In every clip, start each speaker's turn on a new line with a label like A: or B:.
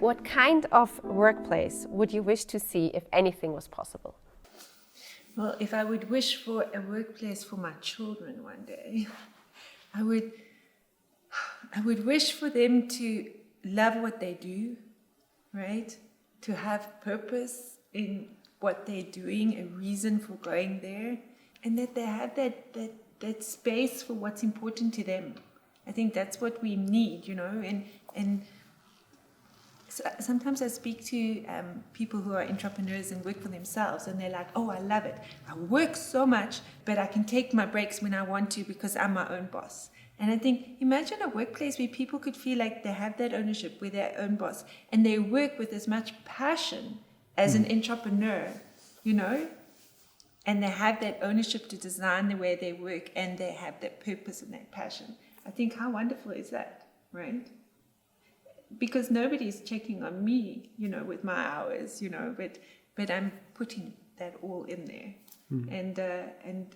A: What kind of workplace would you wish to see if anything was possible?
B: Well, if I would wish for a workplace for my children one day, I would wish for them to love what they do, right? To have purpose in what they're doing, a reason for going there, and that they have that space for what's important to them. I think that's what we need, and so sometimes I speak to people who are entrepreneurs and work for themselves, and they're like, oh, I love it. I work so much, but I can take my breaks when I want to because I'm my own boss. And I think, imagine a workplace where people could feel like they have that ownership, with their own boss, and they work with as much passion as an entrepreneur, and they have that ownership to design the way they work, and they have that purpose and that passion. I think, how wonderful is that, right? Because nobody's checking on me, with my hours, but I'm putting that all in there. And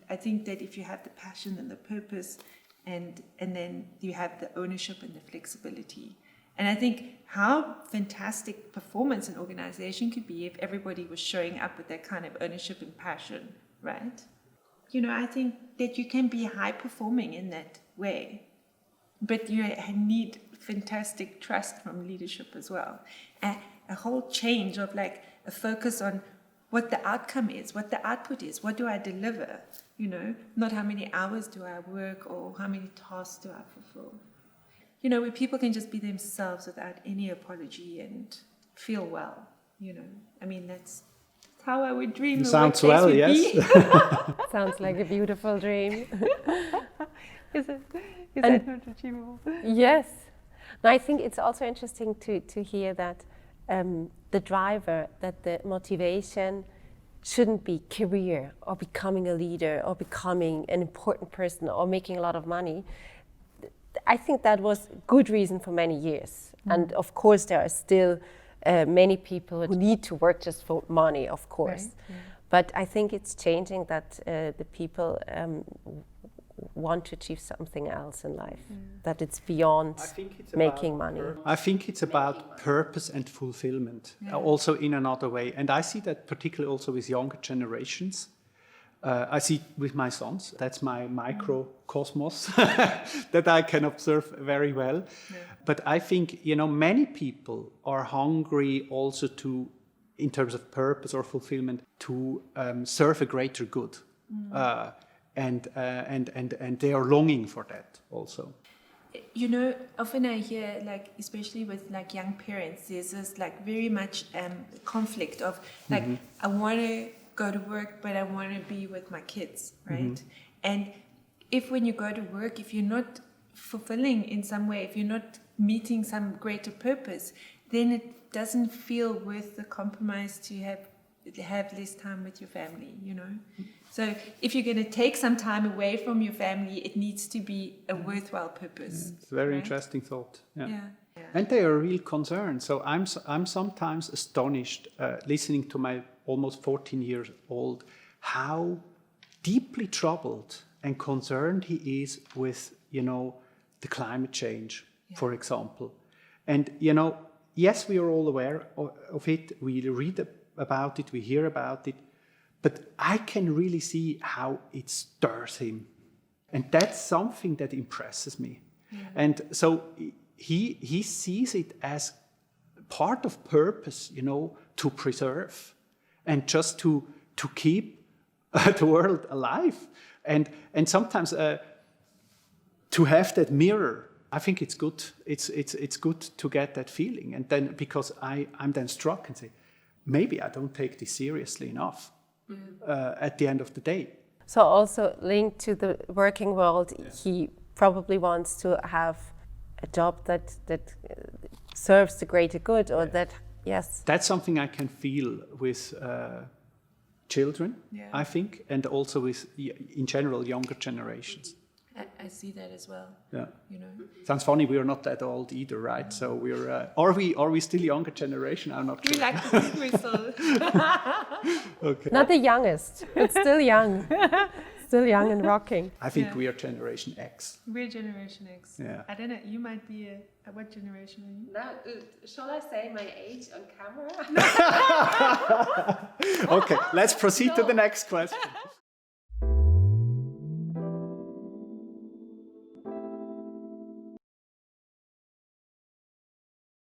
B: I think that if you have the passion and the purpose, and then you have the ownership and the flexibility. And I think how fantastic performance an organization could be if everybody was showing up with that kind of ownership and passion, right? I think that you can be high performing in that way, but you need fantastic trust from leadership as well. A whole change of like a focus on what the outcome is, what the output is, what do I deliver, not how many hours do I work or how many tasks do I fulfill. Where people can just be themselves without any apology and feel well, I mean, that's how I would dream.
C: Sounds well, yes.
A: Sounds like a beautiful dream.
D: Is that not achievable?
A: Yes. No, I think it's also interesting to hear that the driver, that the motivation shouldn't be career or becoming a leader or becoming an important person or making a lot of money. I think that was a good reason for many years. And of course, there are still many people who need to work just for money, of course. Right. Yeah. But I think it's changing that the people want to achieve something else in life, that it's beyond making money.
C: I think it's about purpose and fulfillment, also in another way. And I see that particularly also with younger generations. I see with my sons, that's my microcosmos that I can observe very well. Yeah. But I think, many people are hungry also to, in terms of purpose or fulfillment, to serve a greater good. And they are longing for that also.
B: Often I hear, like, especially with like young parents, there's this like very much conflict of like, I want to go to work, but I want to be with my kids, right? And if when you go to work, if you're not fulfilling in some way, if you're not meeting some greater purpose, then it doesn't feel worth the compromise to have less time with your family, So if you're going to take some time away from your family, it needs to be a worthwhile purpose.
C: It's a very interesting thought. Yeah. And they are real concerned. So I'm sometimes astonished listening to my almost 14 years old, how deeply troubled and concerned he is with, the climate change, for example. And, yes, we are all aware of it. We read about it, we hear about it. But I can really see how it stirs him. And that's something that impresses me. Yeah. And so he sees it as part of purpose, to preserve and just to keep the world alive. And sometimes to have that mirror, I think it's good. It's good to get that feeling. And then because I'm then struck and say, maybe I don't take this seriously enough. At the end of the day.
A: So also linked to the working world, he probably wants to have a job that serves the greater good, or that, yes.
C: That's something I can feel with children, I think, and also with, in general, younger generations.
B: I see that as well.
C: Yeah. Sounds funny. We are not that old either, right? So we're. Are we still younger generation? I'm not sure.
B: We like to think we're still.
C: Okay.
A: Not the youngest, but still young. still young and rocking.
C: I think we are Generation X.
B: We're Generation X.
C: Yeah.
B: I don't know. You might be what generation are you?
A: Now, shall I say my age on camera?
C: Okay, let's proceed to the next question.